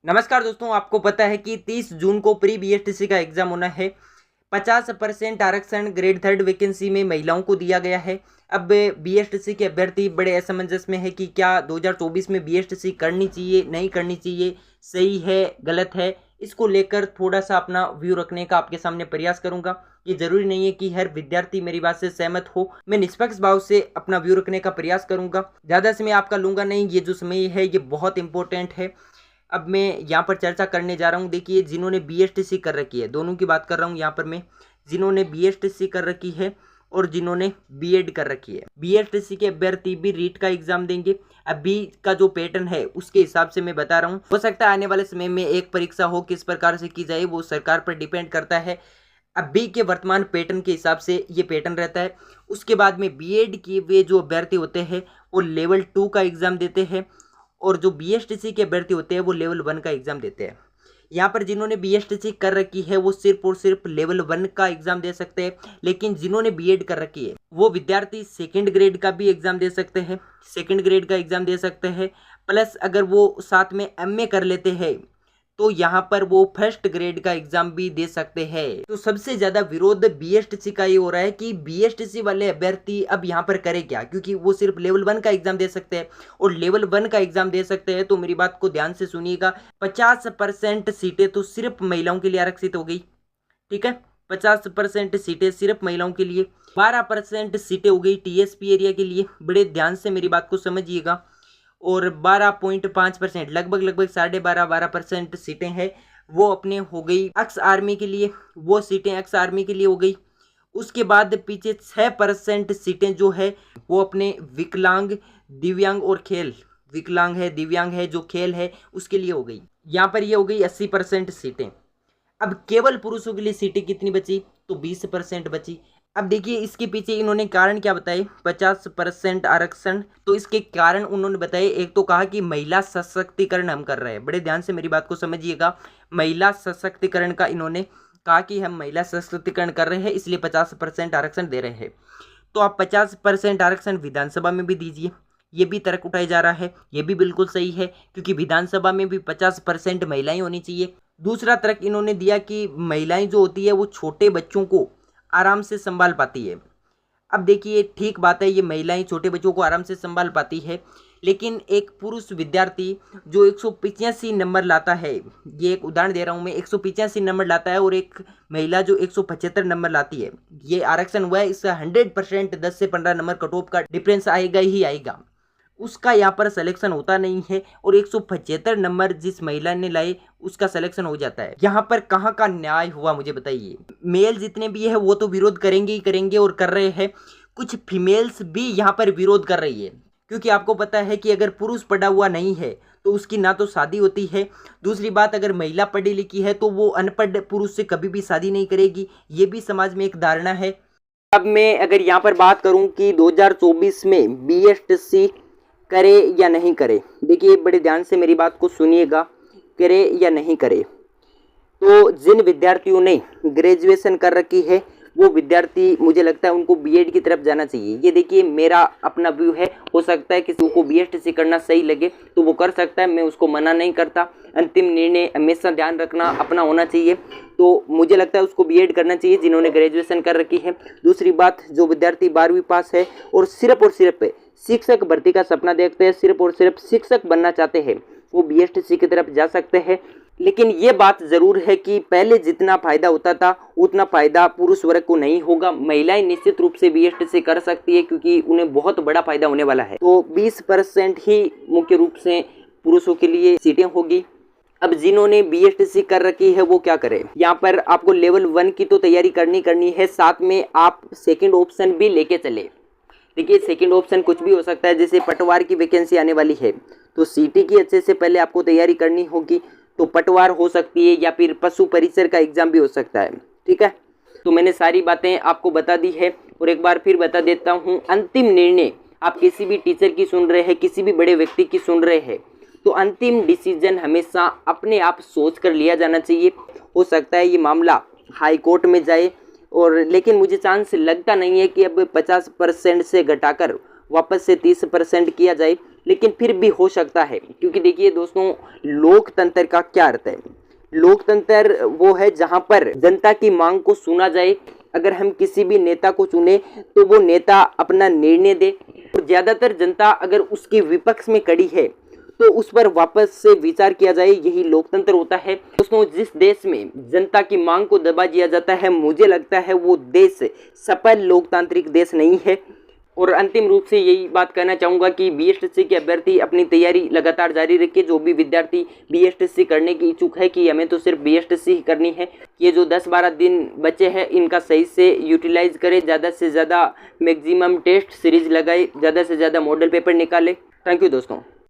नमस्कार दोस्तों, आपको पता है कि 30 जून को प्री बीएसटीसी का एग्जाम होना है। 50% आरक्षण ग्रेड थर्ड वैकेंसी में महिलाओं को दिया गया है। अब बीएसटीसी के अभ्यर्थी बड़े असमंजस में है कि क्या 2024 में बीएसटीसी करनी चाहिए, नहीं करनी चाहिए, सही है, गलत है। इसको लेकर थोड़ा सा अपना व्यू रखने का आपके सामने प्रयास करूंगा। ये जरूरी नहीं है कि हर विद्यार्थी मेरी बात से सहमत हो। मैं निष्पक्ष भाव से अपना व्यू रखने का प्रयास करूंगा। ज़्यादा समय आपका लूंगा नहीं। ये जो समय है ये बहुत इंपॉर्टेंट है। अब मैं यहाँ पर चर्चा करने जा रहा हूँ। देखिए, जिन्होंने बीएसटीसी कर रखी है, दोनों की बात कर रहा हूँ यहाँ पर मैं। जिन्होंने बीएसटीसी कर रखी है और जिन्होंने बीएड कर रखी है, बीएसटीसी के अभ्यर्थी भी रीट का एग्जाम देंगे। अभी का जो पैटर्न है उसके हिसाब से मैं बता रहा हूँ। हो सकता है आने वाले समय में एक परीक्षा हो, किस प्रकार से की जाए वो सरकार पर डिपेंड करता है। अभी के वर्तमान पैटर्न के हिसाब से ये पैटर्न रहता है। उसके बाद में बीएड किए हुए जो अभ्यर्थी होते हैं वो लेवल 2 का एग्जाम देते हैं और जो बीएसटीसी के अभ्यर्थी होते हैं वो लेवल 1 का एग्जाम देते हैं। यहाँ पर जिन्होंने बीएसटीसी कर रखी है वो सिर्फ और सिर्फ लेवल 1 का एग्जाम दे सकते हैं, लेकिन जिन्होंने बीएड कर रखी है वो विद्यार्थी सेकंड ग्रेड का भी एग्जाम दे सकते हैं। सेकंड ग्रेड का एग्जाम दे सकते हैं, प्लस अगर वो साथ में एमए कर लेते हैं तो यहाँ पर वो फर्स्ट ग्रेड का एग्जाम भी दे सकते हैं। तो सबसे ज्यादा विरोध बीएसटीसी का ये हो रहा है कि बीएसटीसी वाले अभ्यर्थी अब यहाँ पर करे क्या, क्योंकि वो सिर्फ लेवल 1 का एग्जाम दे सकते हैं और लेवल 1 का एग्जाम दे सकते हैं। तो मेरी बात को ध्यान से सुनिएगा। 50% सीटें तो सिर्फ महिलाओं के लिए आरक्षित हो गई, ठीक है। 50% सीटें सिर्फ महिलाओं के लिए, 12% सीटें हो गई टीएसपी एरिया के लिए। बड़े ध्यान से मेरी बात को समझिएगा। और 12.5% लगभग 12.5% सीटें हैं वो अपने हो गई एक्स आर्मी के लिए। वो सीटें एक्स आर्मी के लिए हो गई। उसके बाद पीछे 6% सीटें जो है वो अपने विकलांग, दिव्यांग और खेल, विकलांग है, दिव्यांग है, जो खेल है उसके लिए हो गई। यहाँ पर ये हो गई 80% सीटें। अब केवल पुरुषों के लिए सीटें कितनी बची, तो 20% बची। अब देखिए इसके पीछे इन्होंने कारण क्या बताए। 50% आरक्षण, तो इसके कारण उन्होंने बताए। एक तो कहा कि महिला सशक्तिकरण हम कर रहे हैं। बड़े ध्यान से मेरी बात को समझिएगा। महिला सशक्तिकरण का इन्होंने कहा कि हम महिला सशक्तिकरण कर रहे हैं, इसलिए 50% आरक्षण दे रहे हैं। तो आप 50% आरक्षण विधानसभा में भी दीजिए। ये भी तर्क उठाया जा रहा है, ये भी बिल्कुल सही है, क्योंकि विधानसभा में भी 50% महिलाएं होनी चाहिए। दूसरा तर्क इन्होंने दिया कि महिलाएं जो होती है वो छोटे बच्चों को आराम से संभाल पाती है। अब देखिए, ठीक बात है, ये महिलाएं छोटे बच्चों को आराम से संभाल पाती है, लेकिन एक पुरुष विद्यार्थी जो 185 नंबर लाता है, ये एक उदाहरण दे रहा हूं मैं, 185 नंबर लाता है और एक महिला जो 175 नंबर लाती है, ये आरक्षण हुआ है, इसका 100% 10 से 15 नंबर कट ऑफ का डिफरेंस आएगा ही आएगा। उसका यहाँ पर सिलेक्शन होता नहीं है और 175 नंबर जिस महिला ने लाए उसका सिलेक्शन हो जाता है। यहाँ पर कहाँ का न्याय हुआ, मुझे बताइए। मेल जितने भी है वो तो विरोध करेंगे ही करेंगे और कर रहे हैं। कुछ फीमेल्स भी यहाँ पर विरोध कर रही है, क्योंकि आपको पता है कि अगर पुरुष पढ़ा हुआ नहीं है तो उसकी ना तो शादी होती है। दूसरी बात, अगर महिला पढ़ी लिखी है तो वो अनपढ़ पुरुष से कभी भी शादी नहीं करेगी। ये भी समाज में एक धारणा है। अब मैं अगर यहाँ पर बात करूँ कि 2024 में बीएसटीसी करे या नहीं करे, देखिए बड़े ध्यान से मेरी बात को सुनिएगा। करे या नहीं करे, तो जिन विद्यार्थियों ने ग्रेजुएशन कर रखी है वो विद्यार्थी, मुझे लगता है उनको बीएड की तरफ जाना चाहिए। ये देखिए मेरा अपना व्यू है। हो सकता है किसी को बीएसटीसी करना सही लगे तो वो कर सकता है, मैं उसको मना नहीं करता। अंतिम निर्णय हमेशा ध्यान रखना अपना होना चाहिए। तो मुझे लगता है उसको बीएड करना चाहिए जिन्होंने ग्रेजुएशन कर रखी है। दूसरी बात, जो विद्यार्थी 12वीं पास है और सिर्फ शिक्षक भर्ती का सपना देखते हैं, सिर्फ और सिर्फ शिक्षक बनना चाहते हैं, वो बीएसटीसी की तरफ जा सकते हैं। लेकिन ये बात जरूर है कि पहले जितना फायदा होता था उतना फायदा पुरुष वर्ग को नहीं होगा। महिलाएं निश्चित रूप से बीएसटीसी कर सकती है क्योंकि उन्हें बहुत बड़ा फायदा होने वाला है। तो 20% ही मुख्य रूप से पुरुषों के लिए सीटें होगी। अब जिन्होंने बीएसटीसी कर रखी है वो क्या करें। यहाँ पर आपको लेवल 1 की तो तैयारी करनी है, साथ में आप सेकेंड ऑप्शन भी लेके चले। देखिए सेकंड ऑप्शन कुछ भी हो सकता है, जैसे पटवार की वैकेंसी आने वाली है तो सीटी की अच्छे से पहले आपको तैयारी करनी होगी। तो पटवार हो सकती है या फिर पशु परिसर का एग्जाम भी हो सकता है, ठीक है। तो मैंने सारी बातें आपको बता दी है और एक बार फिर बता देता हूँ। अंतिम निर्णय आप किसी भी टीचर की सुन रहे हैं, किसी भी बड़े व्यक्ति की सुन रहे हैं, तो अंतिम डिसीजन हमेशा अपने आप सोच कर लिया जाना चाहिए। हो सकता है ये मामला हाई कोर्ट में जाए, और लेकिन मुझे चांस लगता नहीं है कि अब 50% से घटाकर वापस से 30% किया जाए। लेकिन फिर भी हो सकता है, क्योंकि देखिए दोस्तों, लोकतंत्र का क्या अर्थ है? लोकतंत्र वो है जहां पर जनता की मांग को सुना जाए। अगर हम किसी भी नेता को चुने तो वो नेता अपना निर्णय दे, और ज्यादातर जनता अगर उसके विपक्ष में खड़ी है तो उस पर वापस से विचार किया जाए, यही लोकतंत्र होता है। दोस्तों, जिस देश में जनता की मांग को दबा दिया जाता है, मुझे लगता है वो देश सफल लोकतांत्रिक देश नहीं है। और अंतिम रूप से यही बात कहना चाहूँगा कि बीएसटीसी के अभ्यर्थी अपनी तैयारी लगातार जारी रखे। जो भी विद्यार्थी बीएसटीसी करने की इच्छुक है कि हमें तो सिर्फ बीएसटीसी ही करनी है, ये जो 10-12 दिन बचे हैं इनका सही से यूटिलाइज करें, ज़्यादा से ज़्यादा मैक्सिमम टेस्ट सीरीज लगाए, ज़्यादा से ज़्यादा मॉडल पेपर निकाले। थैंक यू दोस्तों।